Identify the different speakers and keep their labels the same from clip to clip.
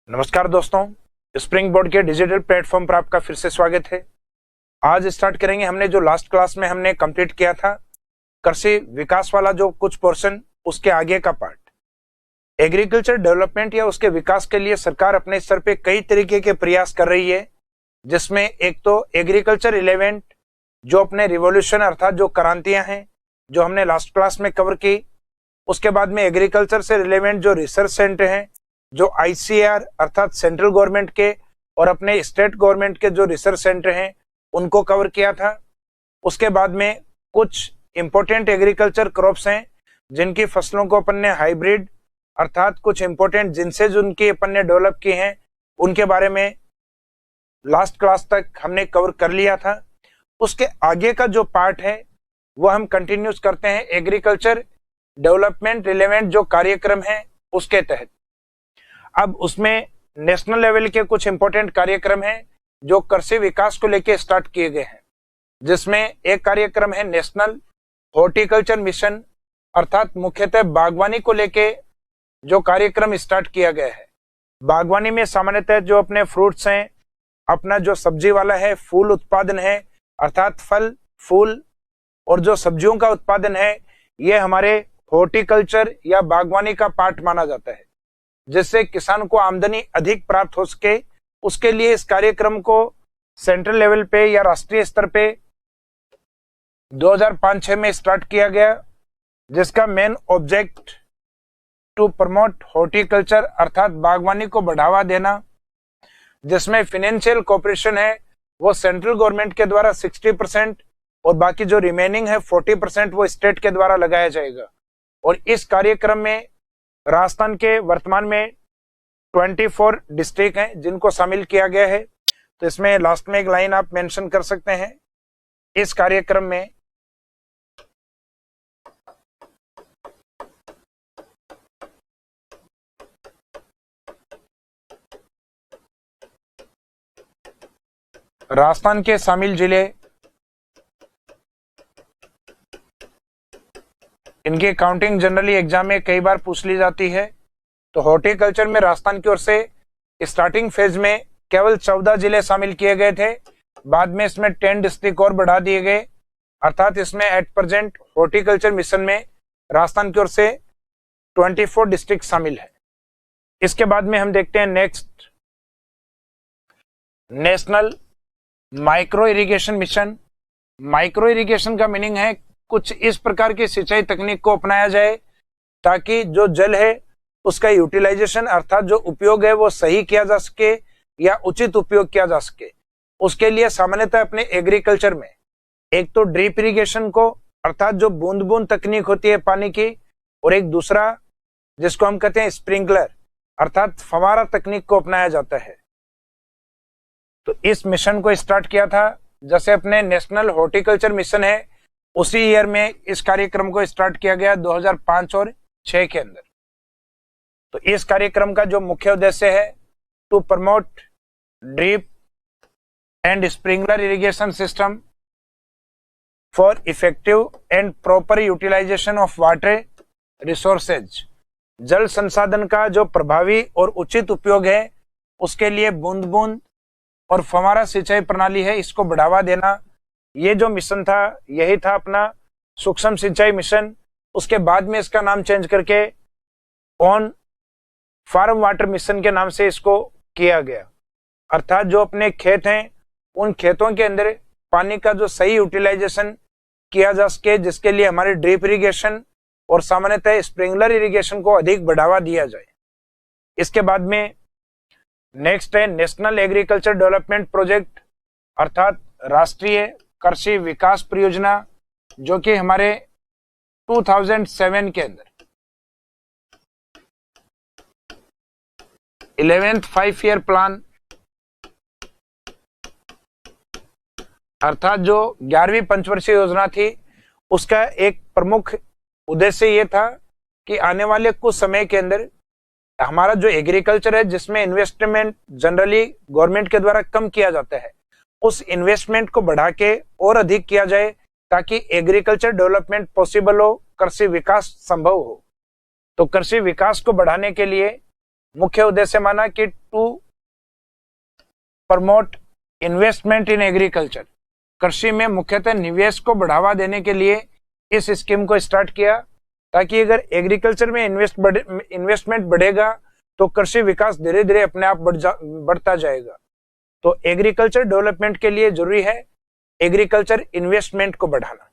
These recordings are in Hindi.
Speaker 1: नमस्कार दोस्तों, स्प्रिंग बोर्ड के डिजिटल प्लेटफॉर्म पर आपका फिर से स्वागत है। आज स्टार्ट करेंगे हमने जो लास्ट क्लास में हमने कंप्लीट किया था कृषि विकास वाला जो कुछ पोर्शन, उसके आगे का पार्ट। एग्रीकल्चर डेवलपमेंट या उसके विकास के लिए सरकार अपने स्तर पे कई तरीके के प्रयास कर रही है, जिसमें एक तो एग्रीकल्चर रिलेवेंट जो अपने रिवॉल्यूशन अर्थात जो क्रांतियां हैं जो हमने लास्ट क्लास में कवर की, उसके बाद में एग्रीकल्चर से रिलेवेंट जो रिसर्च सेंटर हैं, जो आईसीआर अर्थात सेंट्रल गवर्नमेंट के और अपने स्टेट गवर्नमेंट के जो रिसर्च सेंटर हैं उनको कवर किया था। उसके बाद में कुछ इंपॉर्टेंट एग्रीकल्चर क्रॉप्स हैं जिनकी फसलों को अपन ने हाइब्रिड अर्थात कुछ इंपॉर्टेंट जिनसेज उनकी अपन ने डेवलप की हैं, उनके बारे में लास्ट क्लास तक हमने कवर कर लिया था। उसके आगे का जो पार्ट है वो हम कंटिन्यूस करते हैं एग्रीकल्चर डेवलपमेंट रिलेवेंट जो कार्यक्रम है उसके तहत। अब उसमें नेशनल लेवल के कुछ इंपॉर्टेंट कार्यक्रम हैं जो कृषि विकास को लेकर स्टार्ट किए गए हैं, जिसमें एक कार्यक्रम है नेशनल हॉर्टिकल्चर मिशन अर्थात मुख्यतः बागवानी को लेके जो कार्यक्रम स्टार्ट किया गया है। बागवानी में सामान्यतः जो अपने फ्रूट्स हैं, अपना जो सब्जी वाला है, फूल उत्पादन है अर्थात फल फूल और जो सब्जियों का उत्पादन है, ये हमारे हॉर्टिकल्चर या बागवानी का पार्ट माना जाता है, जिससे किसान को आमदनी अधिक प्राप्त हो सके। उसके लिए इस कार्यक्रम को सेंट्रल लेवल पे या राष्ट्रीय स्तर पे 2005-06 में स्टार्ट किया गया, जिसका main object to promote horticulture अर्थात बागवानी को बढ़ावा देना, जिसमें फाइनेंशियल कोऑपरेशन है वो सेंट्रल गवर्नमेंट के द्वारा 60% और बाकी जो रिमेनिंग है 40% वो स्टेट के द्वारा लगाया जाएगा। और इस कार्यक्रम में राजस्थान के वर्तमान में 24 डिस्ट्रिक्ट हैं जिनको शामिल किया गया है। तो इसमें लास्ट में एक लाइन आप मेंशन कर सकते हैं। इस कार्यक्रम में राजस्थान के शामिल जिले, इनकी काउंटिंग जनरली एग्जाम में कई बार पूछ ली जाती है। तो हॉर्टिकल्चर में राजस्थान की ओर से स्टार्टिंग फेज में केवल 14 जिले शामिल किए गए थे, बाद में इसमें 10 डिस्ट्रिक्ट और बढ़ा दिए गए, अर्थात इसमें एट प्रेजेंट हॉर्टिकल्चर मिशन में राजस्थान की ओर से 24 डिस्ट्रिक्ट शामिल है। इसके बाद में हम देखते हैं next national micro irrigation mission. Micro irrigation का मीनिंग है कुछ इस प्रकार की सिंचाई तकनीक को अपनाया जाए ताकि जो जल है उसका यूटिलाइजेशन अर्थात जो उपयोग है वो सही किया जा सके या उचित उपयोग किया जा सके। उसके लिए सामान्यतः अपने एग्रीकल्चर में एक तो ड्रिप इरिगेशन को अर्थात जो बूंद बूंद तकनीक होती है पानी की, और एक दूसरा जिसको हम कहते हैं स्प्रिंकलर अर्थात फव्वारा तकनीक को अपनाया जाता है। तो इस मिशन को स्टार्ट किया था, जैसे अपने नेशनल हॉर्टिकल्चर मिशन है उसी ईयर में इस कार्यक्रम को स्टार्ट किया गया 2005 और 2006 के अंदर। तो इस कार्यक्रम का जो मुख्य उद्देश्य है to promote drip and sprinkler irrigation system for effective and proper utilisation of water resources. जल संसाधन का जो प्रभावी और उचित उपयोग है उसके लिए बूंद बूंद और फव्वारा सिंचाई प्रणाली है इसको बढ़ावा देना, ये जो मिशन था यही था अपना सूक्ष्म सिंचाई मिशन। उसके बाद में इसका नाम चेंज करके ऑन फार्म वाटर मिशन के नाम से इसको किया गया, अर्थात जो अपने खेत हैं उन खेतों के अंदर पानी का जो सही यूटिलाइजेशन किया जा सके, जिसके लिए हमारे ड्रिप इरिगेशन और सामान्यतः स्प्रिंकलर इरिगेशन को अधिक बढ़ावा दिया जाए। इसके बाद में नेक्स्ट है नेशनल एग्रीकल्चर डेवलपमेंट प्रोजेक्ट अर्थात राष्ट्रीय कृषि विकास परियोजना, जो कि हमारे 2007 के अंदर 11th 5 ईयर प्लान अर्थात जो 11वीं पंचवर्षीय योजना थी, उसका एक प्रमुख उद्देश्य ये था कि आने वाले कुछ समय के अंदर हमारा जो एग्रीकल्चर है जिसमें इन्वेस्टमेंट जनरली गवर्नमेंट के द्वारा कम किया जाता है, उस इन्वेस्टमेंट को बढ़ा के और अधिक किया जाए ताकि एग्रीकल्चर डेवलपमेंट पॉसिबल हो, कृषि विकास संभव हो। तो कृषि विकास को बढ़ाने के लिए मुख्य उद्देश्य माना कि to promote investment in agriculture, कृषि में मुख्यतः निवेश को बढ़ावा देने के लिए इस स्कीम को स्टार्ट किया, ताकि अगर एग्रीकल्चर में इन्वेस्टमेंट बढ़ेगा तो कृषि विकास धीरे धीरे अपने आप बढ़ता जाएगा। तो एग्रीकल्चर डेवलपमेंट के लिए जरूरी है एग्रीकल्चर इन्वेस्टमेंट को बढ़ाना।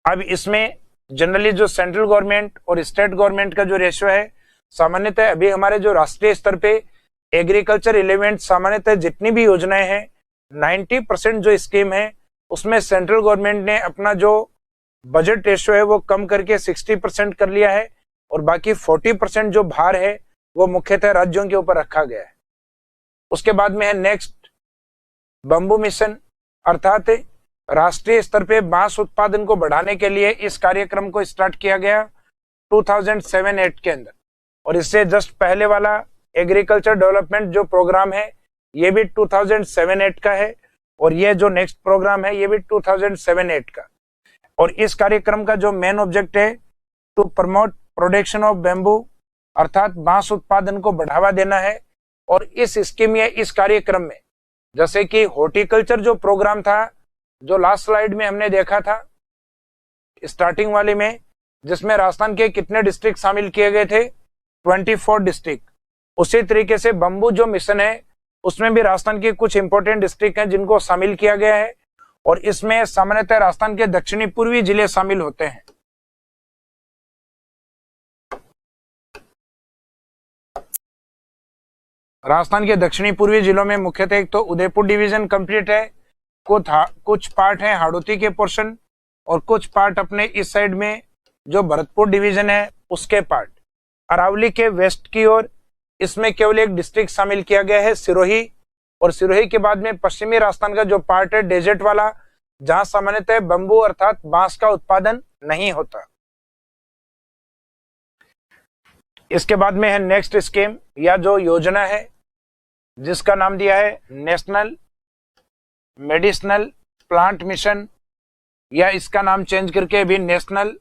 Speaker 1: अब इसमें जनरली जो सेंट्रल गवर्नमेंट और स्टेट गवर्नमेंट का जो रेशियो है, सामान्यतः अभी हमारे जो राष्ट्रीय स्तर पे एग्रीकल्चर रिलेवेंट सामान्यतः जितनी भी योजनाएं हैं 90% जो स्कीम है उसमें सेंट्रल गवर्नमेंट ने अपना जो बजट रेशियो है वो कम करके 60% कर लिया है, और बाकी 40% जो भार है वो मुख्यतः राज्यों के ऊपर रखा गया है। उसके बाद में है नेक्स्ट बंबू मिशन, अर्थात राष्ट्रीय स्तर पे बांस उत्पादन को बढ़ाने के लिए इस कार्यक्रम को स्टार्ट किया गया 2007-8 के अंदर, और इससे जस्ट पहले वाला एग्रीकल्चर डेवलपमेंट जो प्रोग्राम है ये भी 2007-8 का है, और ये जो नेक्स्ट प्रोग्राम है ये भी 2007-8 का। और इस कार्यक्रम का जो मेन ऑब्जेक्ट है to promote production of bamboo, अर्थात बांस उत्पादन को बढ़ावा देना है। और इस स्कीम या इस कार्यक्रम में जैसे कि हॉर्टिकल्चर जो प्रोग्राम था जो लास्ट स्लाइड में हमने देखा था स्टार्टिंग वाले में, जिसमें राजस्थान के कितने डिस्ट्रिक्ट शामिल किए गए थे, 24 डिस्ट्रिक्ट, उसी तरीके से बंबू जो मिशन है उसमें भी राजस्थान के कुछ इंपॉर्टेंट डिस्ट्रिक्ट हैं जिनको शामिल किया गया है, और इसमें सामान्यतः राजस्थान के दक्षिणी पूर्वी जिले शामिल होते हैं। राजस्थान के दक्षिणी पूर्वी जिलों में मुख्यतः एक तो उदयपुर डिवीजन कंप्लीट है, कुछ पार्ट है हाड़ौती के पोर्शन, और कुछ पार्ट अपने इस साइड में जो भरतपुर डिवीजन है उसके पार्ट। अरावली के वेस्ट की ओर इसमें केवल एक डिस्ट्रिक्ट शामिल किया गया है सिरोही, और सिरोही के बाद में पश्चिमी राजस्थान का जो पार्ट है डेजर्ट वाला, जहां सामान्यतः बंबू अर्थात बांस का उत्पादन नहीं होता। इसके बाद में है नेक्स्ट स्कीम या जो योजना है जिसका नाम दिया है नेशनल मेडिसिनल प्लांट मिशन, या इसका नाम चेंज करके भी नेशनल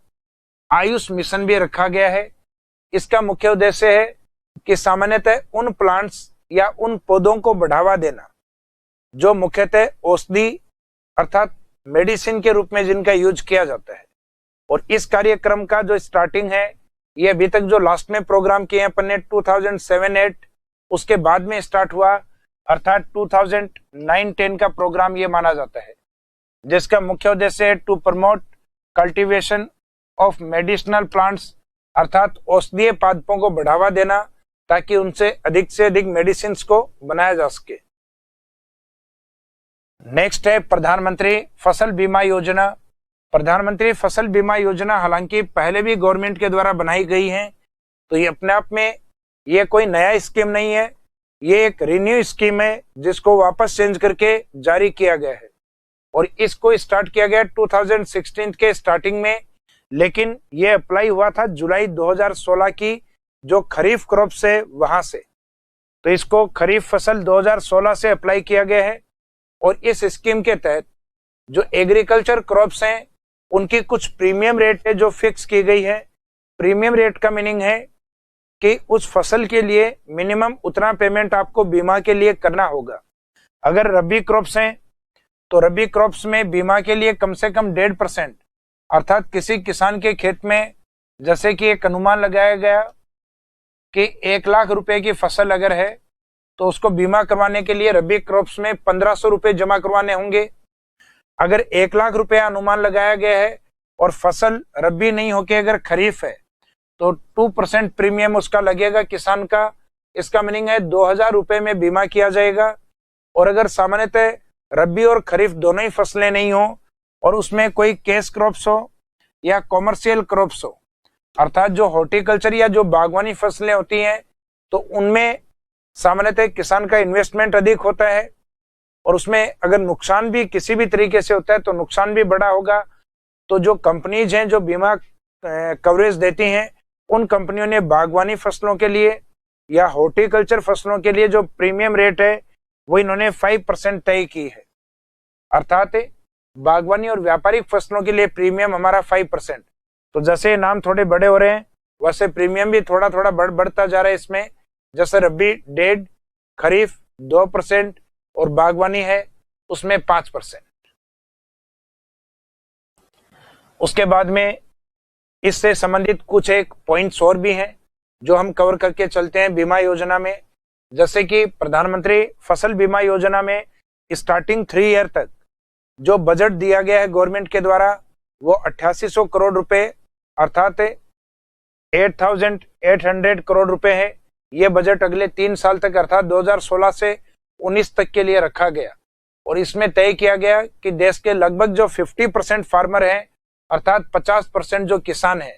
Speaker 1: आयुष मिशन भी रखा गया है। इसका मुख्य उद्देश्य है कि सामान्यतः उन प्लांट्स या उन पौधों को बढ़ावा देना जो मुख्यतः औषधि अर्थात मेडिसिन के रूप में जिनका यूज किया जाता है। और इस कार्यक्रम का जो स्टार्टिंग है ये अभी तक जो लास्ट में प्रोग्राम किए हैं अपन ने 2007-8 उसके बाद में स्टार्ट हुआ, अर्थात 2009-10 का प्रोग्राम ये माना जाता है, जिसका मुख्य उद्देश्य है to promote cultivation of medicinal plants, अर्थात औषधीय पादपों को बढ़ावा देना ताकि उनसे अधिक मेडिसिन को बनाया जा सके। नेक्स्ट है प्रधानमंत्री फसल बीमा योजना। प्रधानमंत्री फसल बीमा योजना हालांकि पहले भी गवर्नमेंट के द्वारा बनाई गई है, तो ये अपने आप में ये कोई नया स्कीम नहीं है, ये एक रिन्यू स्कीम है जिसको वापस चेंज करके जारी किया गया है, और इसको स्टार्ट किया गया 2016 के स्टार्टिंग में, लेकिन ये अप्लाई हुआ था जुलाई 2016 की जो खरीफ क्रॉप्स है वहां से, तो इसको खरीफ फसल 2016 से अप्लाई किया गया है। और इस स्कीम के तहत जो एग्रीकल्चर क्रॉप्स हैं उनकी कुछ प्रीमियम रेट है जो फिक्स की गई है। प्रीमियम रेट का मीनिंग है कि उस फसल के लिए मिनिमम उतना पेमेंट आपको बीमा के लिए करना होगा। अगर रबी क्रॉप्स हैं तो रबी क्रॉप्स में बीमा के लिए कम से कम 1.5%, अर्थात किसी किसान के खेत में जैसे कि एक अनुमान लगाया गया कि 1 लाख रुपए की फसल अगर है तो उसको बीमा करवाने के लिए रबी क्रॉप्स में 1500 रुपए जमा करवाने होंगे। अगर 1 लाख रुपया अनुमान लगाया गया है और फसल रबी नहीं होके अगर खरीफ है तो 2% प्रीमियम उसका लगेगा किसान का, इसका मीनिंग है 2000 रुपए में बीमा किया जाएगा। और अगर सामान्यतः रबी और खरीफ दोनों ही फसलें नहीं हो और उसमें कोई कैश क्रॉप्स हो या कॉमर्शियल क्रॉप्स हो, अर्थात जो हॉर्टिकल्चर या जो बागवानी फसलें होती हैं, तो उनमें सामान्यतः किसान का इन्वेस्टमेंट अधिक होता है और उसमें अगर नुकसान भी किसी भी तरीके से होता है तो नुकसान भी बड़ा होगा। तो जो कंपनीज हैं जो बीमा कवरेज देती हैं, उन कंपनियों ने बागवानी फसलों के लिए या हॉर्टिकल्चर फसलों के लिए जो प्रीमियम रेट है वो इन्होंने 5% तय की है, अर्थात बागवानी और व्यापारिक फसलों के लिए प्रीमियम हमारा 5%। तो जैसे नाम थोड़े बड़े हो रहे हैं वैसे प्रीमियम भी थोड़ा थोड़ा बढ़ता जा रहा है इसमें। जैसे रबी 1.5%, खरीफ 2% और बागवानी है उसमें 5%। उसके बाद में इससे संबंधित कुछ एक पॉइंट्स और भी हैं जो हम कवर करके चलते हैं बीमा योजना में। जैसे कि प्रधानमंत्री फसल बीमा योजना में स्टार्टिंग 3 ईयर तक जो बजट दिया गया है गवर्नमेंट के द्वारा वो 8800 करोड़ रुपए अर्थात 8800 करोड़ रुपए है। ये बजट अगले 3 साल तक अर्थात 2016 से 19 तक के लिए रखा गया और इसमें तय किया गया कि देश के लगभग जो 50% फार्मर हैं अर्थात 50% जो किसान हैं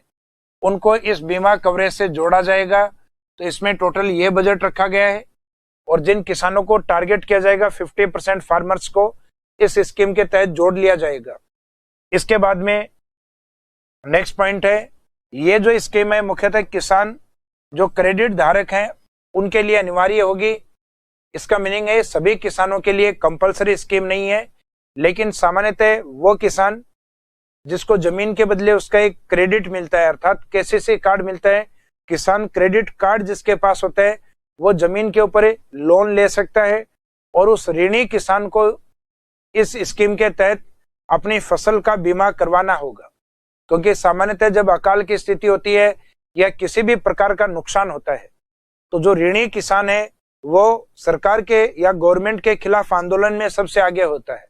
Speaker 1: उनको इस बीमा कवरेज से जोड़ा जाएगा। तो इसमें टोटल ये बजट रखा गया है और जिन किसानों को टारगेट किया जाएगा 50% फार्मर्स को इस स्कीम के तहत जोड़ लिया जाएगा। इसके बाद में नेक्स्ट पॉइंट है, ये जो स्कीम है मुख्यतः किसान जो क्रेडिट धारक हैं उनके लिए अनिवार्य होगी। इसका मीनिंग है सभी किसानों के लिए कंपलसरी स्कीम नहीं है, लेकिन सामान्यतः वो किसान जिसको जमीन के बदले उसका एक क्रेडिट मिलता है अर्थात केसीसी कार्ड मिलता है, किसान क्रेडिट कार्ड जिसके पास होता है वो जमीन के ऊपर लोन ले सकता है और उस ऋणी किसान को इस स्कीम के तहत अपनी फसल का बीमा करवाना होगा। क्योंकि सामान्यतः जब अकाल की स्थिति होती है या किसी भी प्रकार का नुकसान होता है तो जो ऋणी किसान है वो सरकार के या गवर्नमेंट के खिलाफ आंदोलन में सबसे आगे होता है।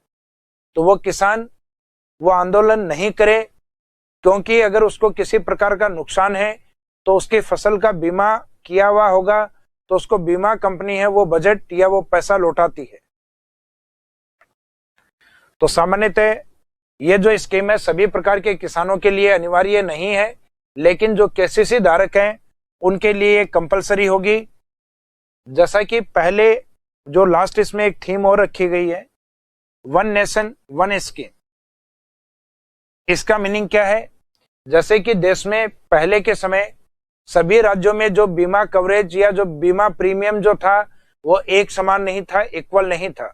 Speaker 1: तो वो किसान वो आंदोलन नहीं करे, क्योंकि अगर उसको किसी प्रकार का नुकसान है तो उसकी फसल का बीमा किया हुआ होगा तो उसको बीमा कंपनी है वो बजट या वो पैसा लौटाती है। तो सामान्यतः ये जो स्कीम है सभी प्रकार के किसानों के लिए अनिवार्य नहीं है, लेकिन जो केसीसी धारक हैं उनके लिए कंपलसरी होगी। जैसा कि पहले जो लास्ट इसमें एक थीम और रखी गई है, वन नेशन वन स्कीम। इसका मीनिंग क्या है, जैसे कि देश में पहले के समय सभी राज्यों में जो बीमा कवरेज या जो बीमा प्रीमियम जो था वो एक समान नहीं था, इक्वल नहीं था।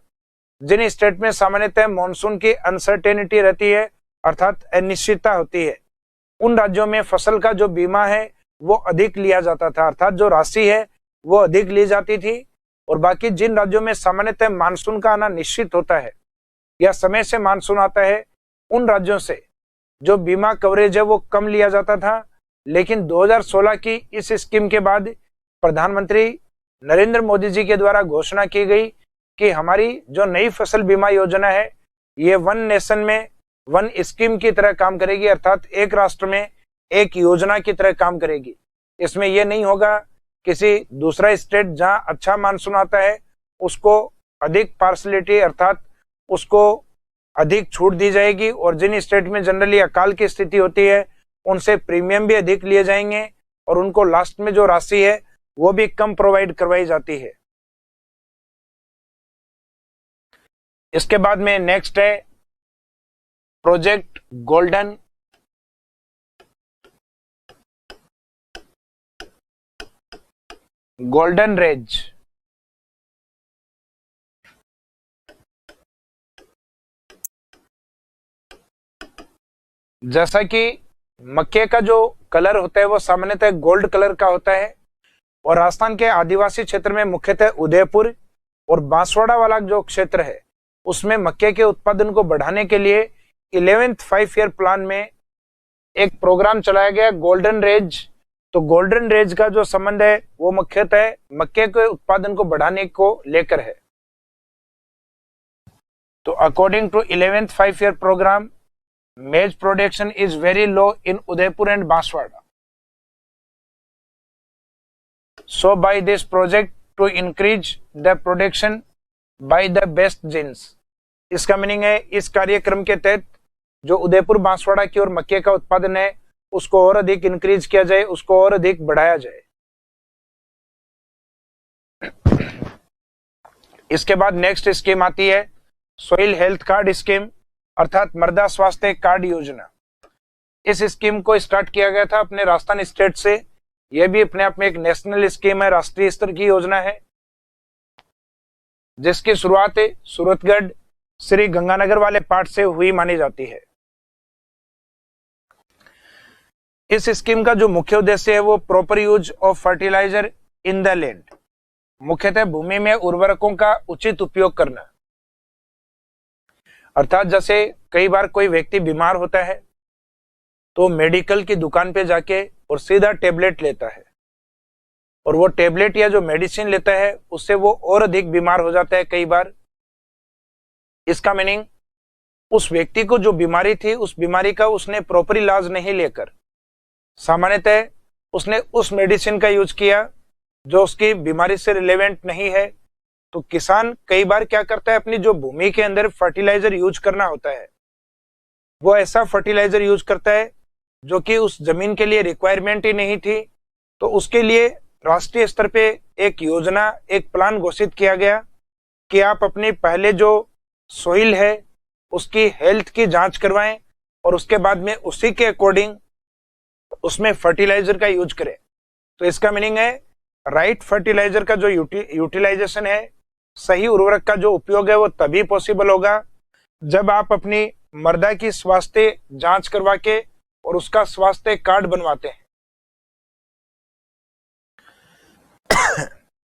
Speaker 1: जिन स्टेट में सामान्यतः मॉनसून की अनसर्टेनिटी रहती है अर्थात अनिश्चितता होती है, उन राज्यों में फसल का जो बीमा है वो अधिक लिया जाता था अर्थात जो राशि है वो अधिक ली जाती थी। और बाकी जिन राज्यों में सामान्यतः मानसून का आना निश्चित होता है या समय से मानसून आता है, उन राज्यों से जो बीमा कवरेज है वो कम लिया जाता था। लेकिन 2016 की इस स्कीम के बाद प्रधानमंत्री नरेंद्र मोदी जी के द्वारा घोषणा की गई कि हमारी जो नई फसल बीमा योजना है ये वन नेशन में वन स्कीम की तरह काम करेगी अर्थात एक राष्ट्र में एक योजना की तरह काम करेगी। इसमें यह नहीं होगा किसी दूसरा स्टेट जहां अच्छा मानसून आता है उसको अधिक पार्सलिटी अर्थात उसको अधिक छूट दी जाएगी और जिन स्टेट में जनरली अकाल की स्थिति होती है उनसे प्रीमियम भी अधिक लिए जाएंगे और उनको लास्ट में जो राशि है वो भी कम प्रोवाइड करवाई जाती है। इसके बाद में नेक्स्ट है प्रोजेक्ट गोल्डन रेज। जैसा कि मक्के का जो कलर होता है वो सामान्यतः गोल्ड कलर का होता है और राजस्थान के आदिवासी क्षेत्र में मुख्यतः उदयपुर और बांसवाड़ा वाला जो क्षेत्र है उसमें मक्के के उत्पादन को बढ़ाने के लिए 11th 5 ईयर प्लान में एक प्रोग्राम चलाया गया गोल्डन रेज। तो गोल्डन रेज का जो संबंध है वो मुख्यतः मक्के के उत्पादन को बढ़ाने को लेकर है। तो according to 11th 5 year programme maize production is very low in Udaipur and Banswara. So by this project to increase the production by the best genes. इसका मीनिंग है इस कार्यक्रम के तहत जो उदयपुर बांसवाड़ा की और मक्के का उत्पादन है उसको और अधिक इंक्रीज किया जाए, उसको और अधिक बढ़ाया जाए। इसके बाद नेक्स्ट स्कीम आती है सोइल हेल्थ कार्ड स्कीम अर्थात मृदा स्वास्थ्य कार्ड योजना। इस स्कीम को स्टार्ट किया गया था अपने राजस्थान स्टेट से। यह भी अपने आप में एक नेशनल स्कीम है, राष्ट्रीय स्तर की योजना है जिसकी शुरुआत सूरतगढ़ श्री गंगानगर वाले पार्ट से हुई मानी जाती है। इस स्कीम का जो मुख्य उद्देश्य है वो proper use of fertiliser in the land, मुख्यतः भूमि में उर्वरकों का उचित उपयोग करना। अर्थात जैसे कई बार कोई व्यक्ति बीमार होता है तो मेडिकल की दुकान पे जाके और सीधा टेबलेट लेता है, और वो टेबलेट या जो मेडिसिन लेता है उससे वो और अधिक बीमार हो जाता है कई बार। इसका मीनिंग उस व्यक्ति को जो बीमारी थी उस बीमारी का उसने प्रॉपर इलाज नहीं लेकर सामान्यतः उसने उस मेडिसिन का यूज किया जो उसकी बीमारी से रिलेवेंट नहीं है। तो किसान कई बार क्या करता है, अपनी जो भूमि के अंदर फर्टिलाइजर यूज करना होता है वो ऐसा फर्टिलाइजर यूज करता है जो कि उस जमीन के लिए रिक्वायरमेंट ही नहीं थी। तो उसके लिए राष्ट्रीय स्तर पे एक योजना, एक प्लान घोषित किया गया कि आप अपनी पहले जो सोइल है उसकी हेल्थ की जांच करवाएं और उसके बाद में उसी के अकॉर्डिंग उसमें फर्टिलाइजर का यूज करें। तो इसका मीनिंग है राइट फर्टिलाइजर का जो यूटिलाइजेशन है, सही उर्वरक का जो उपयोग है वो तभी पॉसिबल होगा जब आप अपनी मृदा की स्वास्थ्य जांच करवा के और उसका स्वास्थ्य कार्ड बनवाते हैं।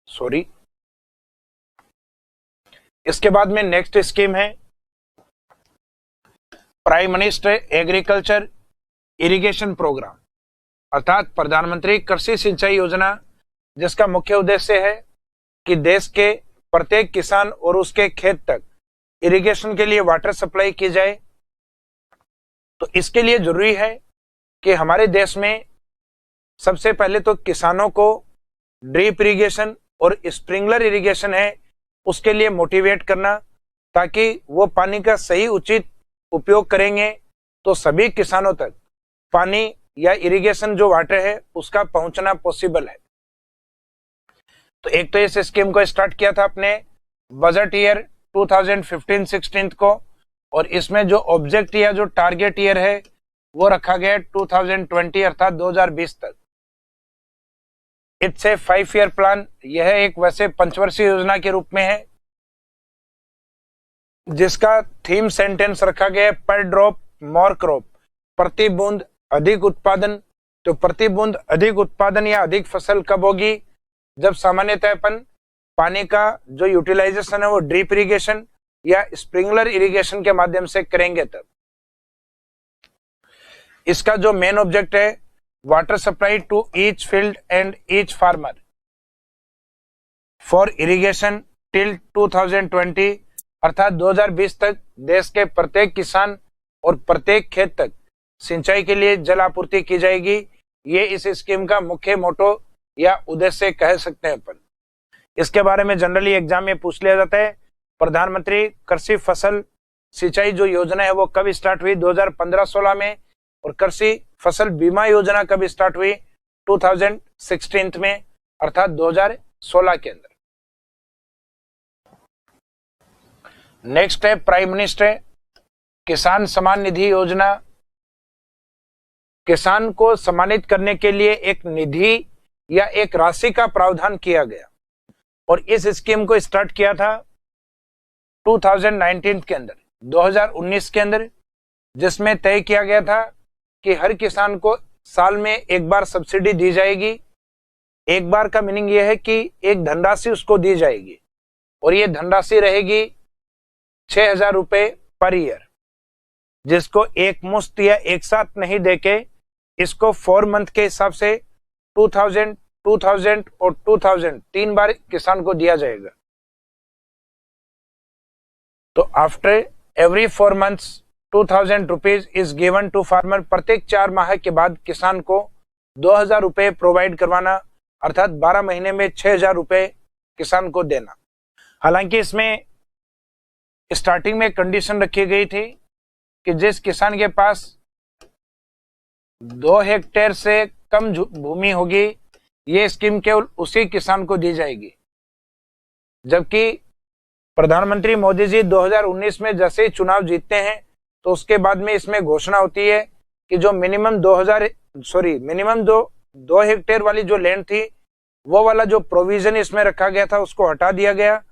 Speaker 1: सॉरी। इसके बाद में नेक्स्ट स्कीम है prime minister agriculture irrigation programme, अर्थात प्रधानमंत्री कृषि सिंचाई योजना, जिसका मुख्य उद्देश्य है कि देश के प्रत्येक किसान और उसके खेत तक इरिगेशन के लिए वाटर सप्लाई की जाए। तो इसके लिए जरूरी है कि हमारे देश में सबसे पहले तो किसानों को ड्रिप इरिगेशन और स्प्रिंकलर इरिगेशन है उसके लिए मोटिवेट करना, ताकि वो पानी का सही उचित उपयोग करेंगे तो सभी किसानों तक पानी या इरिगेशन जो वाटर है उसका पहुंचना पॉसिबल है। तो एक तो इस स्कीम को स्टार्ट किया था अपने बजट ईयर 2015-16 को, और इसमें जो ऑब्जेक्ट या जो टारगेट ईयर है वो रखा गया 2020 अर्थात 2020 तक। It's a 5 year plan. यह एक वैसे पंचवर्षीय योजना के रूप में है जिसका थीम सेंटेंस रखा गया है पर ड्रॉप मोर क्रॉप, प्रति बूंद अधिक उत्पादन। तो प्रति बूंद अधिक उत्पादन या अधिक फसल कब होगी, जब सामान्यतः अपन पानी का जो यूटिलाइजेशन है वो ड्रिप इरिगेशन या स्प्रिंकलर इरिगेशन के माध्यम से करेंगे तब। इसका जो मेन ऑब्जेक्ट है water supply to each field and each farmer for irrigation till 2020, अर्थात 2020 तक देश के प्रत्येक किसान और प्रत्येक खेत तक सिंचाई के लिए जल आपूर्ति की जाएगी। ये इस स्कीम का मुख्य मोटो या उद्देश्य कह सकते हैं अपन। इसके बारे में जनरली एग्जाम में पूछ लिया जाता है। प्रधानमंत्री कृषि फसल सिंचाई जो योजना है वो कब स्टार्ट हुई, 2015-16 में, और कृषि फसल बीमा योजना कब स्टार्ट हुई, 2016 में, अर्थात 2016 के अंदर। नेक्स्ट है प्राइम मिनिस्टर किसान सम्मान निधि योजना। किसान को सम्मानित करने के लिए एक निधि या एक राशि का प्रावधान किया गया, और इस स्कीम को स्टार्ट किया था 2019 के अंदर, 2019 के अंदर, जिसमें तय किया गया था कि हर किसान को साल में एक बार सब्सिडी दी जाएगी। एक बार का मीनिंग यह है कि एक धनराशि उसको दी जाएगी, और ये धनराशि रहेगी 6,000 रुपए पर ईयर, जिसको एक मुश्त या एक साथ नहीं देके इसको 4 मंथ के हिसाब से 2000, 2000 और 2000 3 बार किसान को दिया जाएगा। तो after every 4 months 2000 rupees is given to farmer. प्रत्येक 4 माह के बाद किसान को 2000 रुपए प्रोवाइड करवाना, अर्थात 12 महीने में 6000 रुपए किसान को देना। हालांकि इसमें स्टार्टिंग में कंडीशन रखी गई थी कि जिस किसान के पास 2 हेक्टेयर से कम भूमि होगी ये स्कीम केवल उसी किसान को दी जाएगी। जबकि प्रधानमंत्री मोदी जी 2019 में जैसे ही चुनाव जीतते हैं तो उसके बाद में इसमें घोषणा होती है कि जो मिनिमम 2 हेक्टेयर वाली जो लैंड थी वो वाला जो प्रोविजन इसमें रखा गया था उसको हटा दिया गया।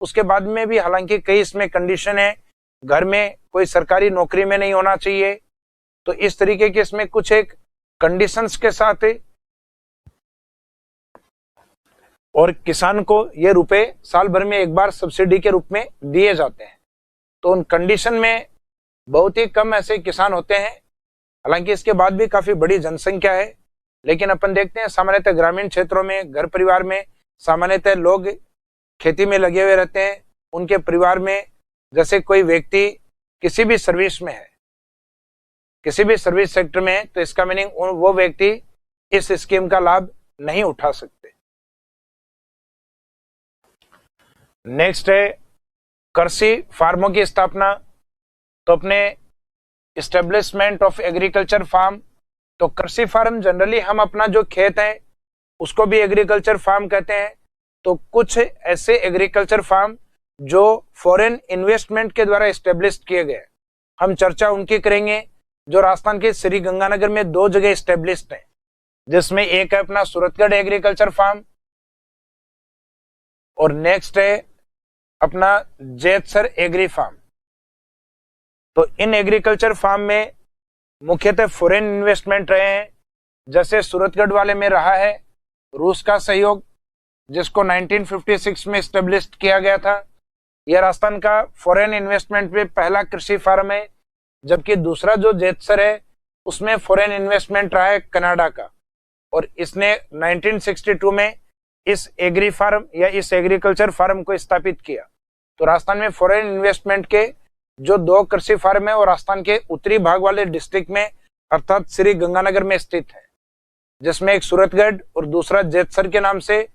Speaker 1: उसके बाद में भी हालांकि कई इसमें कंडीशन है, घर में कोई सरकारी नौकरी में नहीं होना चाहिए। तो इस तरीके के इसमें कुछ एक कंडीशंस के साथ, और किसान को ये रुपए साल भर में एक बार सब्सिडी के रूप में दिए जाते हैं। तो उन कंडीशन में बहुत ही कम ऐसे किसान होते हैं, हालांकि इसके बाद भी काफी बड़ी जनसंख्या है, लेकिन अपन देखते हैं सामान्यतः ग्रामीण क्षेत्रों में घर परिवार में सामान्यतः लोग खेती में लगे हुए रहते हैं। उनके परिवार में जैसे कोई व्यक्ति किसी भी सर्विस में है, किसी भी सर्विस सेक्टर में है, तो इसका मीनिंग वो व्यक्ति इस स्कीम का लाभ नहीं उठा सकते। नेक्स्ट है कृषि फार्मों की स्थापना। तो अपने इस्टेब्लिशमेंट ऑफ एग्रीकल्चर फार्म, तो कृषि फार्म जनरली हम अपना जो खेत है उसको भी एग्रीकल्चर फार्म कहते हैं। तो कुछ ऐसे एग्रीकल्चर फार्म जो फॉरेन इन्वेस्टमेंट के द्वारा इस्टेब्लिश किए गए, हम चर्चा उनकी करेंगे, जो राजस्थान के श्री गंगानगर में 2 जगह इस्टेब्लिश्ड है, जिसमें एक है अपना सूरतगढ़ एग्रीकल्चर फार्म और नेक्स्ट है अपना जेतसर एग्री फार्म। तो इन एग्रीकल्चर फार्म में मुख्यतः फॉरेन इन्वेस्टमेंट रहे हैं, जैसे सूरतगढ़ वाले में रहा है रूस का सहयोग, जिसको 1956 में स्टेब्लिश किया गया था। यह राजस्थान का फॉरेन इन्वेस्टमेंट में पहला कृषि फार्म है, जबकि दूसरा जो जेतसर है उसमें फॉरेन इन्वेस्टमेंट रहा है कनाडा का, और इसने 1962 में इस एग्री फार्म या इस एग्रीकल्चर फार्म को स्थापित किया। तो राजस्थान में फॉरेन इन्वेस्टमेंट के जो 2 कृषि फार्म है वो राजस्थान के उत्तरी भाग वाले डिस्ट्रिक्ट में अर्थात श्री गंगानगर में स्थित है, जिसमें एक सूरतगढ़ और दूसरा जेतसर के नाम से।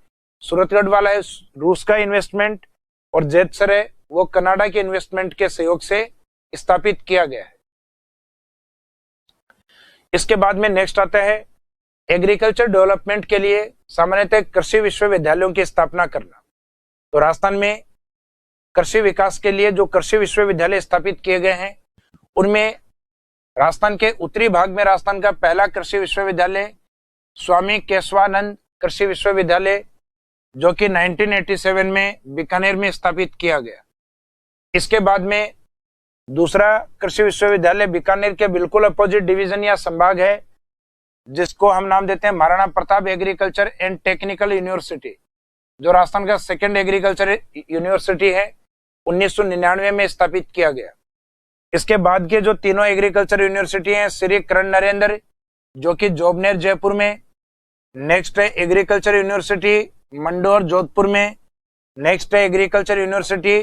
Speaker 1: सूरतगढ़ वाला है रूस का इन्वेस्टमेंट और जेतसर है वो कनाडा के इन्वेस्टमेंट के सहयोग से स्थापित किया गया है। इसके बाद में नेक्स्ट आता है एग्रीकल्चर डेवलपमेंट के लिए सामान्यतः कृषि विश्वविद्यालयों की स्थापना करना। तो राजस्थान में कृषि विकास के लिए जो कृषि विश्वविद्यालय स्थापित किए गए हैं, उनमें राजस्थान के उत्तरी भाग में राजस्थान का पहला कृषि विश्वविद्यालय स्वामी केशवानंद कृषि विश्वविद्यालय, जो कि 1987 में बीकानेर में स्थापित किया गया। इसके बाद में दूसरा कृषि विश्वविद्यालय बीकानेर के बिल्कुल अपोजिट डिवीजन या संभाग है, जिसको हम नाम देते हैं Maharana Pratap agriculture and technical university, जो राजस्थान का सेकेंड एग्रीकल्चर यूनिवर्सिटी है, 1999 में स्थापित किया गया। इसके बाद के जो तीनों एग्रीकल्चर यूनिवर्सिटी हैं, श्री करण नरेंद्र जो कि जोबनेर जयपुर में, नेक्स्ट है एग्रीकल्चर यूनिवर्सिटी मंडोर जोधपुर में, नेक्स्ट है एग्रीकल्चर यूनिवर्सिटी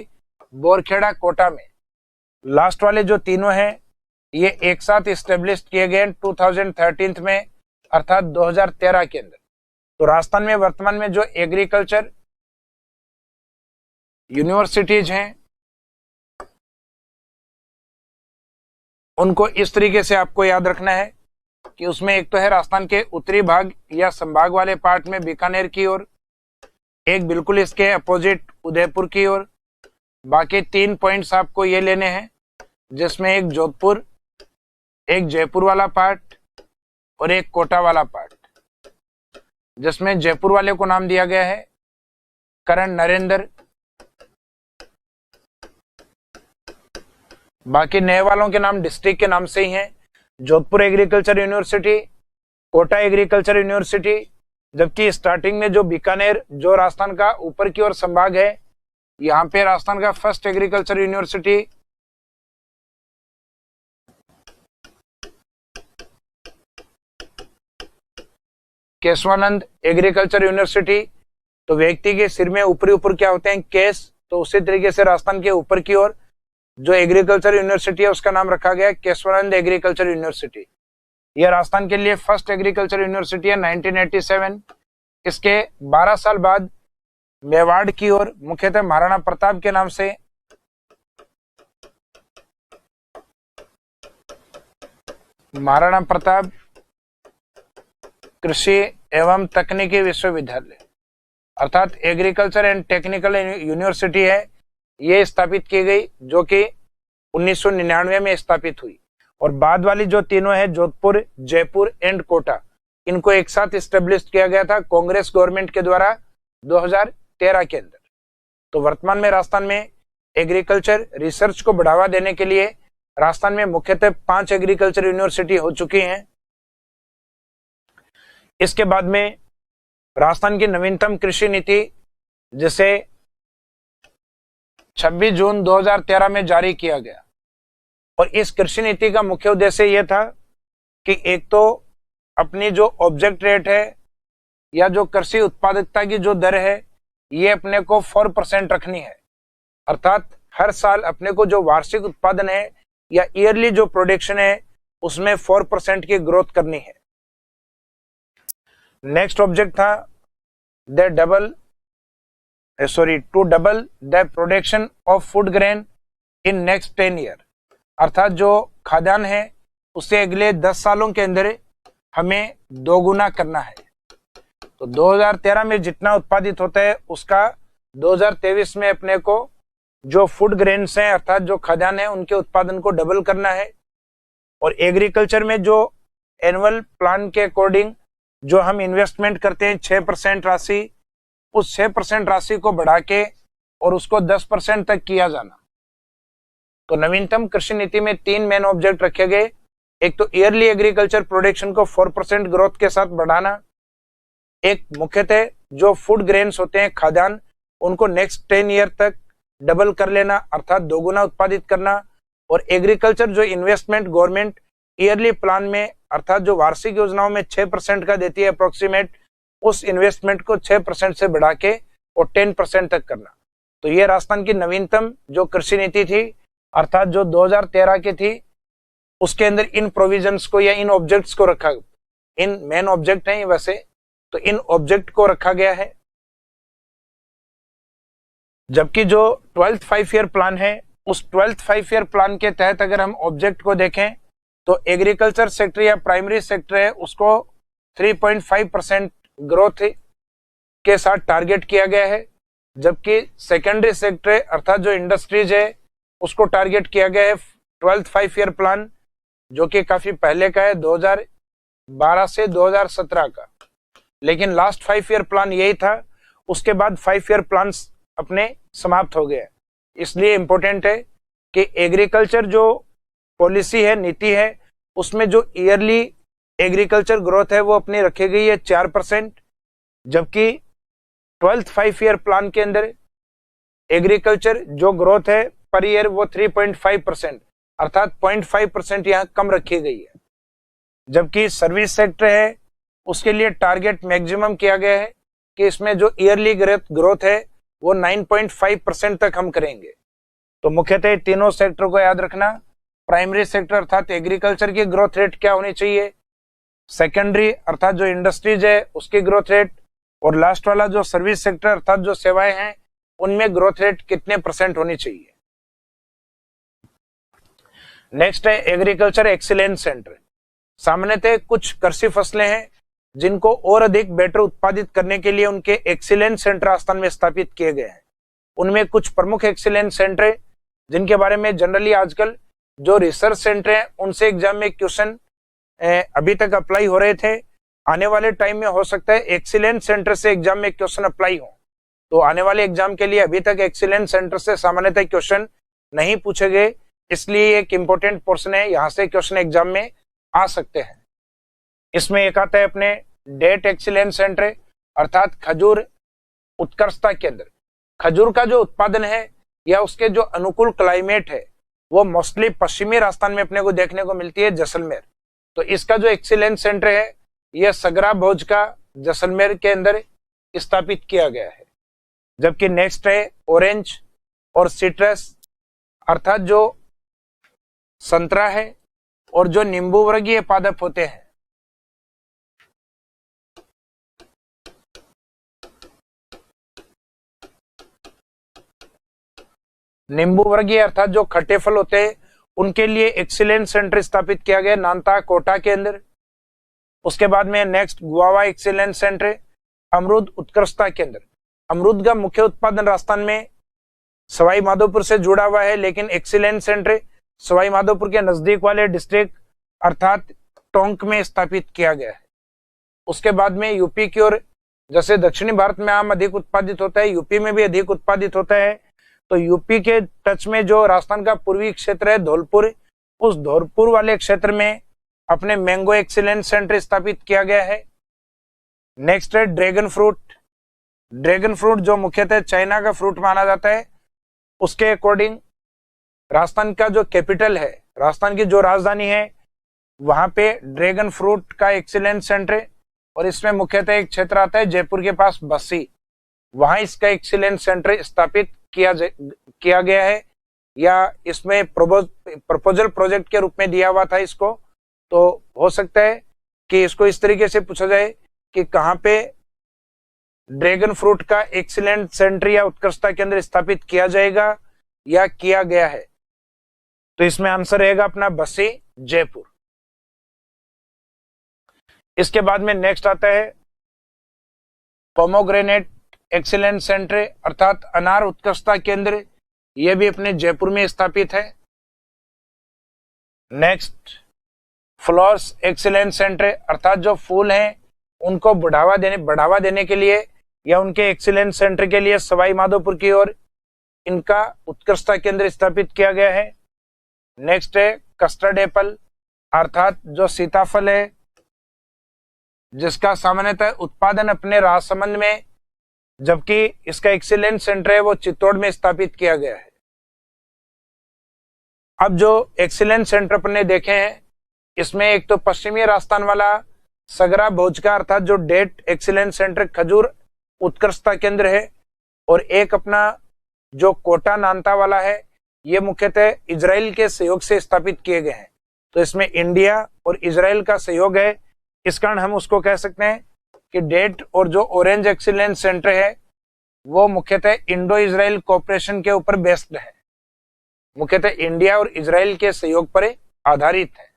Speaker 1: बोरखेड़ा कोटा में। लास्ट वाले जो तीनों हैं ये एक साथ स्टेब्लिश किए गए 2013 में अर्थात 2013 के अंदर। तो राजस्थान में वर्तमान में जो एग्रीकल्चर यूनिवर्सिटीज हैं उनको इस तरीके से आपको याद रखना है कि उसमें एक तो है राजस्थान के उत्तरी भाग या संभाग वाले पार्ट में बीकानेर की ओर, एक बिल्कुल इसके अपोजिट उदयपुर की ओर, बाकी 3 पॉइंट्स आपको ये लेने हैं, जिसमें एक जोधपुर, एक जयपुर वाला पार्ट और एक कोटा वाला पार्ट, जिसमें जयपुर वाले को नाम दिया गया है करण नरेंद्र, बाकी नए वालों के नाम डिस्ट्रिक्ट के नाम से ही हैं, Jodhpur agriculture university, Kota agriculture university, जबकि स्टार्टिंग में जो बीकानेर जो राजस्थान का ऊपर की ओर संभाग है, यहाँ पे राजस्थान का first agriculture university Keshavanand agriculture university. तो व्यक्ति के सिर में ऊपरी ऊपर क्या होते हैं, केस, तो उसी तरीके से राजस्थान के ऊपर की ओर जो एग्रीकल्चर यूनिवर्सिटी है उसका नाम रखा गया केशवानंद एग्रीकल्चर यूनिवर्सिटी। यह राजस्थान के लिए फर्स्ट एग्रीकल्चर यूनिवर्सिटी है 1987। इसके 12 साल बाद मेवाड़ की ओर मुख्यतः महाराणा प्रताप के नाम से महाराणा प्रताप कृषि एवं तकनीकी विश्वविद्यालय अर्थात एग्रीकल्चर एंड टेक्निकल यूनिवर्सिटी है, ये स्थापित की गई, जो कि 1999 में स्थापित हुई। और बाद वाली जो तीनों है जोधपुर, जयपुर एंड कोटा, इनको एक साथ स्टेब्लिश किया गया था कांग्रेस गवर्नमेंट के द्वारा 2013 के अंदर। तो वर्तमान में राजस्थान में एग्रीकल्चर रिसर्च को बढ़ावा देने के लिए राजस्थान में मुख्यतः 5 एग्रीकल्चर यूनिवर्सिटी हो चुकी हैं। इसके बाद में राजस्थान की नवीनतम कृषि नीति जिसे 26 जून 2013 में जारी किया गया, और इस कृषि नीति का मुख्य उद्देश्य यह था कि एक तो अपनी जो ऑब्जेक्ट रेट है या जो कृषि उत्पादकता की जो दर है ये अपने को 4% रखनी है, अर्थात हर साल अपने को जो वार्षिक उत्पादन है या ईयरली जो प्रोडक्शन है उसमें 4% की ग्रोथ करनी है। नेक्स्ट ऑब्जेक्ट था to double the production of food grain in next 10 year, अर्थात जो खाद्यान्न है उसे अगले 10 सालों के अंदर हमें दोगुना करना है। तो 2013 में जितना उत्पादित होता है उसका 2023 में अपने को जो फूड ग्रेन्स हैं अर्थात जो खाद्यान्न है उनके उत्पादन को डबल करना है। और एग्रीकल्चर में जो एनुअल प्लान के अकॉर्डिंग जो हम इन्वेस्टमेंट करते हैं 6% राशि, उस 6% राशि को बढ़ा के और उसको 10% तक किया जाना। तो नवीनतम कृषि नीति में 3 मेन ऑब्जेक्ट रखे गए। एक तो ईयरली एग्रीकल्चर प्रोडक्शन को 4% ग्रोथ के साथ बढ़ाना, एक मुख्यतः जो फूड ग्रेन्स होते हैं खाद्यान्न उनको नेक्स्ट 10 ईयर तक डबल कर लेना अर्थात दोगुना उत्पादित करना, और एग्रीकल्चर जो इन्वेस्टमेंट गवर्नमेंट ईयरली प्लान में अर्थात जो वार्षिक योजनाओं में 6% का देती है अप्रोक्सीमेट, उस इन्वेस्टमेंट को 6% से बढ़ा के और 10% तक करना। तो ये राजस्थान की नवीनतम जो कृषि नीति थी अर्थात जो 2013 की थी उसके अंदर इन प्रोविजंस को या इन ऑब्जेक्ट्स को रखा, इन मेन ऑब्जेक्ट हैं वैसे, तो इन ऑब्जेक्ट को रखा गया है। जबकि जो 12th 5 ईयर प्लान है उस 12th 5 ईयर प्लान के तहत अगर हम ऑब्जेक्ट को देखें तो एग्रीकल्चर सेक्टर या प्राइमरी सेक्टर है उसको 3.5% ग्रोथ के साथ टारगेट किया गया है, जबकि सेकेंडरी सेक्टर अर्थात जो इंडस्ट्रीज है उसको टारगेट किया गया है 12th 5 ईयर प्लान जो कि काफी पहले का है 2012 से 2017 का, लेकिन लास्ट 5 ईयर प्लान यही था। उसके बाद 5 ईयर प्लान अपने समाप्त हो गए। इसलिए इंपॉर्टेंट है कि एग्रीकल्चर जो पॉलिसी है नीति है उसमें जो ईयरली एग्रीकल्चर ग्रोथ है वो अपनी रखी गई है 4%, जबकि 12th 5 ईयर प्लान के अंदर एग्रीकल्चर जो ग्रोथ है पर ईयर वो 3.5% अर्थात 0.5% यहाँ कम रखी गई है। जबकि सर्विस सेक्टर है उसके लिए टारगेट मैक्सिमम किया गया है कि इसमें जो ईयरली ग्रोथ है वो 9.5% तक हम करेंगे। तो मुख्यतः तीनों सेक्टर को याद रखना, प्राइमरी सेक्टर अर्थात एग्रीकल्चर की ग्रोथ रेट क्या होनी चाहिए, सेकेंडरी अर्थात जो इंडस्ट्रीज है उसकी ग्रोथ रेट, और लास्ट वाला जो सर्विस सेक्टर अर्थात जो सेवाएं हैं उनमें ग्रोथ रेट कितने % होनी चाहिए। नेक्स्ट है एग्रीकल्चर एक्सीलेंस सेंटर। सामान्यतः कुछ कृषि फसलें हैं जिनको और अधिक बेटर उत्पादित करने के लिए उनके एक्सीलेंस सेंटर राजस्थान में स्थापित किए गए हैं। उनमें कुछ प्रमुख एक्सीलेंस सेंटर जिनके बारे में जनरली आजकल जो रिसर्च सेंटर हैं उनसे एग्जाम में क्वेश्चन अभी तक अप्लाई हो रहे थे, आने वाले टाइम में हो सकता है एक्सीलेंस सेंटर से एग्जाम में क्वेश्चन अप्लाई हो। तो आने वाले एग्जाम के लिए अभी तक एक्सीलेंस सेंटर से सामान्यतः क्वेश्चन नहीं पूछे गए, इसलिए एक इंपॉर्टेंट पोर्शन है, यहाँ से क्वेश्चन एग्जाम में आ सकते हैं। इसमें एक आता है अपने डेट एक्सीलेंस सेंटर अर्थात खजूर उत्कृष्टता केंद्र। खजूर का जो उत्पादन है या उसके जो अनुकूल क्लाइमेट है वो मोस्टली पश्चिमी राजस्थान में अपने को देखने को मिलती है, जैसलमेर। तो इसका जो एक्सीलेंस सेंटर है यह सगरा भोज का जैसलमेर के अंदर स्थापित किया गया है। जबकि नेक्स्ट है ऑरेंज और सिट्रस अर्थात जो संतरा है और जो नींबू वर्गीय पादप होते हैं। नींबू वर्गीय अर्थात जो खट्टे फल होते हैं उनके लिए एक्सीलेंस सेंटर स्थापित किया गया नानता कोटा के अंदर। उसके बाद में नेक्स्ट गुआवा एक्सीलेंस सेंटर अमरूद उत्कृष्टता के अंदर। अमरूद का मुख्य उत्पादन राजस्थान में सवाई माधोपुर से जुड़ा हुआ है, लेकिन एक्सीलेंस सेंटर सवाई माधोपुर के नजदीक वाले डिस्ट्रिक्ट अर्थात टोंक में स्थापित किया गया है। उसके बाद में यूपी की ओर, जैसे दक्षिणी भारत में आम अधिक उत्पादित होता है, यूपी में भी अधिक उत्पादित होता है। तो यूपी के टच में जो राजस्थान का पूर्वी क्षेत्र है धौलपुर, उस धौलपुर वाले क्षेत्र में अपने मैंगो एक्सीलेंस सेंटर स्थापित किया गया है। नेक्स्ट है ड्रैगन फ्रूट। ड्रैगन फ्रूट जो मुख्यतः चाइना का फ्रूट माना जाता है, उसके अकॉर्डिंग राजस्थान का जो कैपिटल है, राजस्थान की जो राजधानी है, वहां पे ड्रैगन फ्रूट का एक्सीलेंट सेंटर है। और इसमें मुख्यतः एक क्षेत्र आता है जयपुर के पास बस्सी, वहां इसका एक्सीलेंट सेंटर स्थापित किया गया है, या इसमें प्रपोजल प्रोजेक्ट के रूप में दिया हुआ था इसको। तो हो सकता है कि इसको इस तरीके से पूछा जाए कि कहां पे ड्रैगन फ्रूट का एक्सीलेंट सेंटर या उत्कृष्टता केंद्र स्थापित किया जाएगा या किया गया है। तो इसमें आंसर रहेगा अपना बस्सी, जयपुर। इसके बाद में नेक्स्ट आता है पोमोग्रेनेट एक्सीलेंट सेंटर, अर्थात अनार उत्कृष्टता केंद्र, यह भी अपने जयपुर में स्थापित है। नेक्स्ट फ्लावर्स एक्सीलेंट सेंटर, अर्थात जो फूल हैं उनको बढ़ावा देने के लिए या उनके एक्सीलेंट सेंटर के लिए सवाई माधोपुर की ओर इनका उत्कृष्टता केंद्र स्थापित किया गया है। नेक्स्ट है कस्टर्ड एप्पल, अर्थात जो सीताफल है जिसका सामान्यतः उत्पादन अपने राजसमंद में, जबकि इसका एक्सीलेंट सेंटर है वो चित्तौड़ में स्थापित किया गया है। अब जो एक्सीलेंट सेंटर अपन ने देखे हैं, इसमें एक तो पश्चिमी राजस्थान वाला सगरा भोज का, अर्थात जो डेट एक्सीलेंट सेंटर खजूर उत्कृष्टता केंद्र है, और एक अपना जो कोटा नानता वाला है, ये मुख्यतः इजराइल के सहयोग से स्थापित किए गए हैं। तो इसमें इंडिया और इजराइल का सहयोग है, इस कारण हम उसको कह सकते हैं कि डेट और जो ऑरेंज एक्सीलेंस सेंटर है वो मुख्यतः इंडो इजराइल कोऑपरेशन के ऊपर बेस्ड है, मुख्यतः इंडिया और इजराइल के सहयोग पर आधारित है।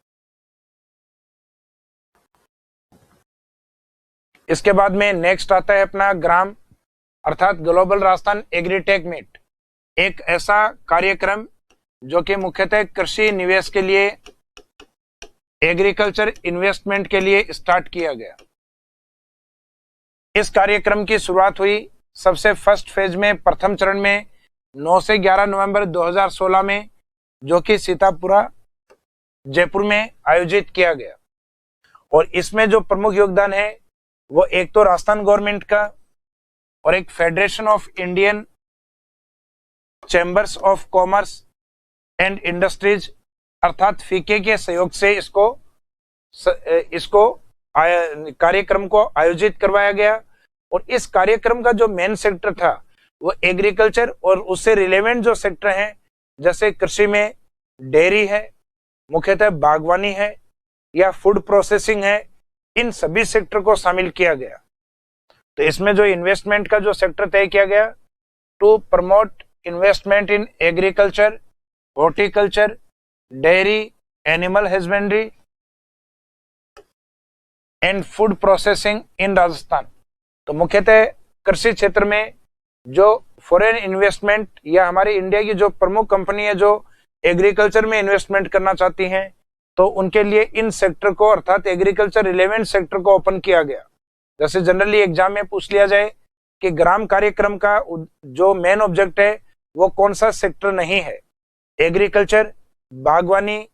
Speaker 1: इसके बाद में नेक्स्ट आता है अपना ग्राम, अर्थात ग्लोबल राजस्थान एग्रीटेक मीट, एक ऐसा कार्यक्रम जो कि मुख्यतः कृषि निवेश के लिए, एग्रीकल्चर इन्वेस्टमेंट के लिए स्टार्ट किया गया। इस कार्यक्रम की शुरुआत हुई सबसे फर्स्ट फेज में, प्रथम चरण में 9 से 11 नवंबर 2016 में, जो कि सीतापुरा जयपुर में आयोजित किया गया। और इसमें जो प्रमुख योगदान है वो एक तो राजस्थान गवर्नमेंट का और एक federation of Indian chambers of commerce and industries, अर्थात फीके के सहयोग से इसको कार्यक्रम को आयोजित करवाया गया। और इस कार्यक्रम का जो मेन सेक्टर था वो एग्रीकल्चर और उससे रिलेवेंट जो सेक्टर हैं, जैसे कृषि में डेयरी है, मुख्यतः बागवानी है या फूड प्रोसेसिंग है, इन सभी सेक्टर को शामिल किया गया। तो इसमें जो इन्वेस्टमेंट का जो सेक्टर तय किया गया, to promote investment in agriculture, horticulture, dairy, animal husbandry and food processing in Rajasthan. तो मुख्यतः कृषि क्षेत्र में जो फॉरेन इन्वेस्टमेंट या हमारी इंडिया की जो प्रमुख कंपनी है जो एग्रीकल्चर में इन्वेस्टमेंट करना चाहती हैं, तो उनके लिए इन सेक्टर को, अर्थात एग्रीकल्चर रिलेवेंट सेक्टर को ओपन किया गया। जैसे जनरली एग्जाम में पूछ लिया जाए कि ग्राम कार्यक्रम का जो मेन ऑब्जेक्ट है वो कौन सा सेक्टर नहीं है, एग्रीकल्चर, बागवानी,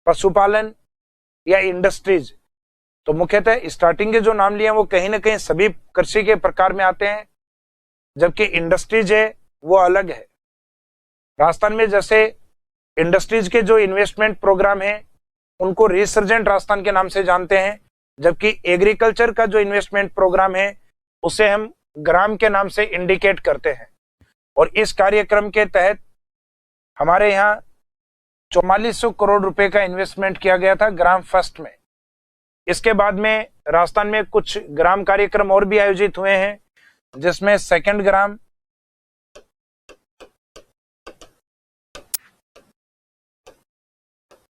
Speaker 1: पशुपालन या इंडस्ट्रीज। तो मुख्यतः स्टार्टिंग के जो नाम लिए हैं वो कहीं ना कहीं सभी कृषि के प्रकार में आते हैं, जबकि इंडस्ट्रीज है वो अलग है। राजस्थान में जैसे इंडस्ट्रीज के जो इन्वेस्टमेंट प्रोग्राम है उनको रिसर्जेंट राजस्थान के नाम से जानते हैं, जबकि एग्रीकल्चर का जो इन्वेस्टमेंट प्रोग्राम है उसे हम ग्राम के नाम से इंडिकेट करते हैं। और इस कार्यक्रम के तहत हमारे यहाँ 4400 करोड़ रुपए का इन्वेस्टमेंट किया गया था ग्राम फर्स्ट में। इसके बाद में राजस्थान में कुछ ग्राम कार्यक्रम और भी आयोजित हुए हैं, जिसमें सेकंड ग्राम,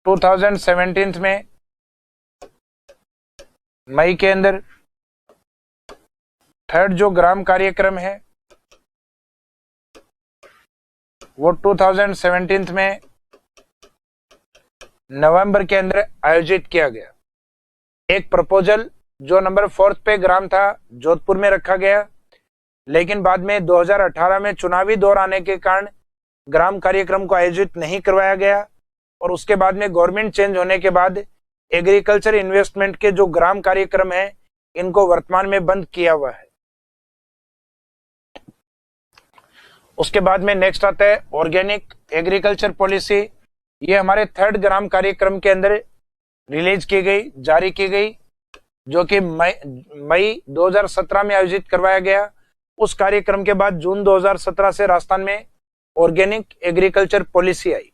Speaker 1: टू 2017 में मई के अंदर, थर्ड जो ग्राम कार्यक्रम है वो 2017 में नवंबर के अंदर आयोजित किया गया। एक प्रपोजल जो नंबर 4 पे ग्राम था जोधपुर में रखा गया, लेकिन बाद में 2018 में चुनावी दौर आने के कारण ग्राम कार्यक्रम को आयोजित नहीं करवाया गया। और उसके बाद में गवर्नमेंट चेंज होने के बाद एग्रीकल्चर इन्वेस्टमेंट के जो ग्राम कार्यक्रम है इनको वर्तमान में बंद किया हुआ है। उसके बाद में नेक्स्ट आता है ऑर्गेनिक एग्रीकल्चर पॉलिसी। ये हमारे 3rd ग्राम कार्यक्रम के अंदर रिलीज की गई, जारी की गई, जो कि मई 2017 में आयोजित करवाया गया। उस कार्यक्रम के बाद जून 2017 से राजस्थान में ऑर्गेनिक एग्रीकल्चर पॉलिसी आई।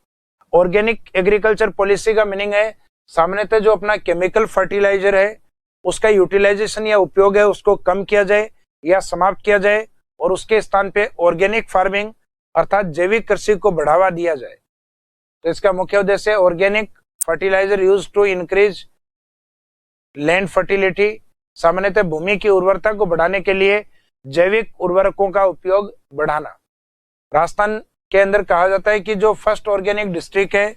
Speaker 1: ऑर्गेनिक एग्रीकल्चर पॉलिसी का मीनिंग है सामान्यतः जो अपना केमिकल फर्टिलाइजर है उसका यूटिलाइजेशन या उपयोग है उसको कम किया जाए या समाप्त किया जाए और उसके स्थान पे ऑर्गेनिक फार्मिंग अर्थात जैविक कृषि को बढ़ावा दिया जाए। तो इसका मुख्य उद्देश्य है organic fertiliser use to increase land fertility, सामान्यतः भूमि की उर्वरता को बढ़ाने के लिए जैविक उर्वरकों का उपयोग बढ़ाना। राजस्थान के अंदर कहा जाता है कि जो फर्स्ट ऑर्गेनिक डिस्ट्रिक्ट है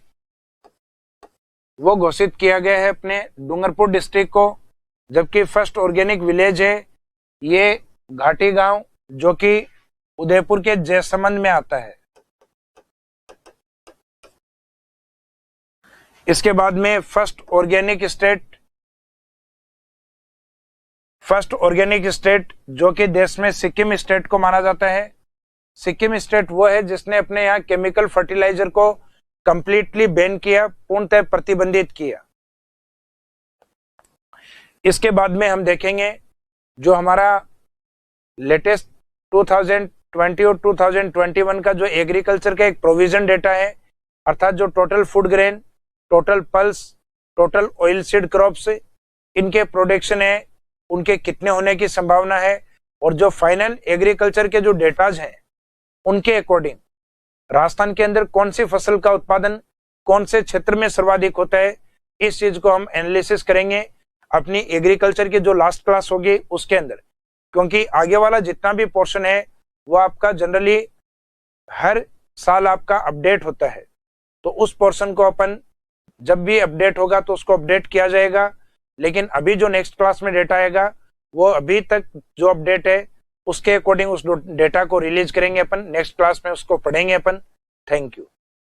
Speaker 1: वो घोषित किया गया है अपने डूंगरपुर डिस्ट्रिक्ट को, जबकि फर्स्ट ऑर्गेनिक विलेज है ये घाटी गांव जो कि उदयपुर के जयसमंद में आता है। इसके बाद में फर्स्ट ऑर्गेनिक स्टेट जो कि देश में सिक्किम स्टेट को माना जाता है। सिक्किम स्टेट वो है जिसने अपने यहाँ केमिकल फर्टिलाइजर को कंप्लीटली बैन किया, पूर्णतः प्रतिबंधित किया। इसके बाद में हम देखेंगे जो हमारा लेटेस्ट 2020 और 2021 का जो एग्रीकल्चर का एक प्रोविजन डेटा है, अर्थात जो total food grain, total pulse, total oil seed crops इनके प्रोडक्शन है, उनके कितने होने की संभावना है और जो फाइनल एग्रीकल्चर के जो डेटाज हैं उनके अकॉर्डिंग राजस्थान के अंदर कौन सी फसल का उत्पादन कौन से क्षेत्र में सर्वाधिक होता है, इस चीज को हम एनालिसिस करेंगे अपनी एग्रीकल्चर की जो लास्ट क्लास होगी उसके अंदर, क्योंकि आगे वाला जितना भी पोर्शन है वो आपका जनरली हर साल आपका अपडेट होता है। तो उस पोर्शन को अपन जब भी अपडेट होगा तो उसको अपडेट किया जाएगा, लेकिन अभी जो नेक्स्ट क्लास में डेटा आएगा वो अभी तक जो अपडेट है उसके अकॉर्डिंग उस डेटा को रिलीज करेंगे अपन, नेक्स्ट क्लास में उसको पढ़ेंगे अपन। Thank you.